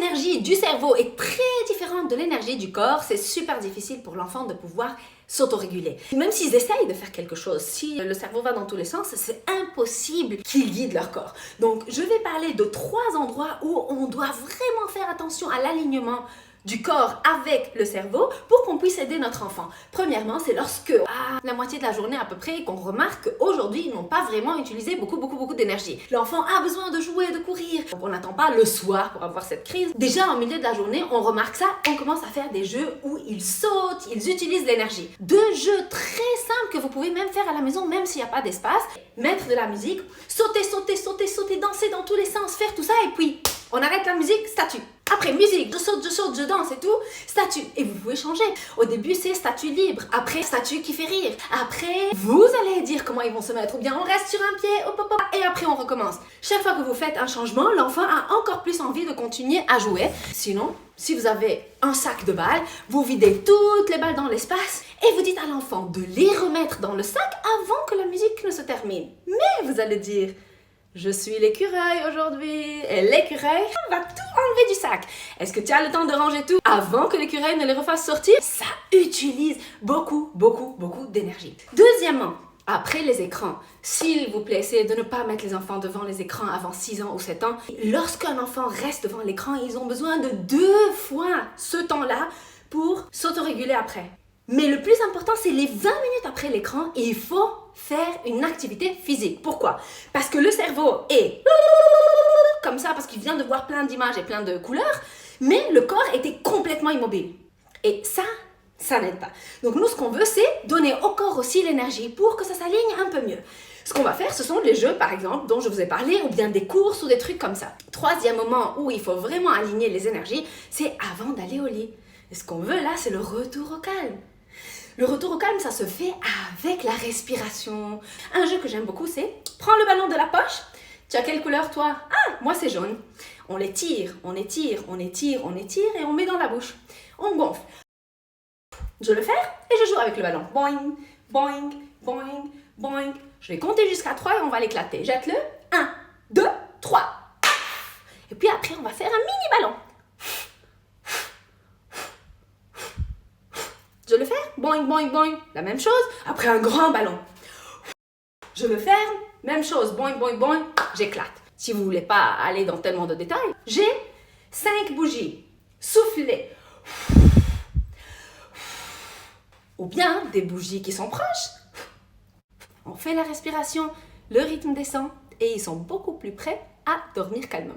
l'énergie du cerveau est très différente de l'énergie du corps, c'est super difficile pour l'enfant de pouvoir s'autoréguler. Même s'ils essayent de faire quelque chose, si le cerveau va dans tous les sens, c'est impossible qu'ils guident leur corps. Donc, je vais parler de 3 endroits où on doit vraiment faire attention à l'alignement du corps avec le cerveau pour qu'on puisse aider notre enfant. Premièrement, c'est lorsque, à la moitié de la journée à peu près, qu'on remarque qu'aujourd'hui, ils n'ont pas vraiment utilisé beaucoup d'énergie. L'enfant a besoin de jouer, de courir. Donc, on n'attend pas le soir pour avoir cette crise. Déjà, en milieu de la journée, on remarque ça, on commence à faire des jeux où ils sautent, ils utilisent l'énergie. 2 jeux très simples que vous pouvez même faire à la maison, même s'il n'y a pas d'espace. Mettre de la musique, sauter, danser dans tous les sens, faire tout ça et puis on arrête la musique, statue. Après, musique, je saute, je danse et tout, statue. Et vous pouvez changer. Au début, c'est statue libre. Après, statue qui fait rire. Après, vous allez dire comment ils vont se mettre. Ou bien, on reste sur un pied, hop, hop, hop. Et après, on recommence. Chaque fois que vous faites un changement, l'enfant a encore plus envie de continuer à jouer. Sinon, si vous avez un sac de balles, vous videz toutes les balles dans l'espace et vous dites à l'enfant de les remettre dans le sac avant que la musique ne se termine. Mais vous allez dire... Je suis l'écureuil aujourd'hui et l'écureuil va tout enlever du sac. Est-ce que tu as le temps de ranger tout avant que l'écureuil ne les refasse sortir? Ça utilise beaucoup d'énergie. Deuxièmement, après les écrans, s'il vous plaît, essayez de ne pas mettre les enfants devant les écrans avant 6 ans ou 7 ans. Lorsqu'un enfant reste devant l'écran, ils ont besoin de 2 fois ce temps-là pour s'autoréguler après. Mais le plus important, c'est les 20 minutes après l'écran, et il faut faire une activité physique. Pourquoi? Parce que le cerveau est comme ça, parce qu'il vient de voir plein d'images et plein de couleurs, mais le corps était complètement immobile. Et ça n'aide pas. Donc nous, ce qu'on veut, c'est donner au corps aussi l'énergie pour que ça s'aligne un peu mieux. Ce qu'on va faire, ce sont les jeux, par exemple, dont je vous ai parlé, ou bien des courses ou des trucs comme ça. 3e moment où il faut vraiment aligner les énergies, c'est avant d'aller au lit. Et ce qu'on veut là, c'est le retour au calme. Le retour au calme, ça se fait avec la respiration. Un jeu que j'aime beaucoup, c'est prends le ballon de la poche. Tu as quelle couleur toi? Ah, moi c'est jaune. On l'étire, on étire et on met dans la bouche. On gonfle. Je le fais et je joue avec le ballon. Boing, boing, boing, boing. Je vais compter jusqu'à 3 et on va l'éclater. Jette-le. 1, 2, 3. Et puis après, on va faire un mini ballon. Je le ferme, boing, boing, boing, la même chose. Après un grand ballon. Je le ferme, même chose, boing, boing, boing, j'éclate. Si vous voulez pas aller dans tellement de détails, j'ai 5 bougies. Soufflez. Ou bien des bougies qui sont proches. On fait la respiration, le rythme descend et ils sont beaucoup plus prêts à dormir calmement.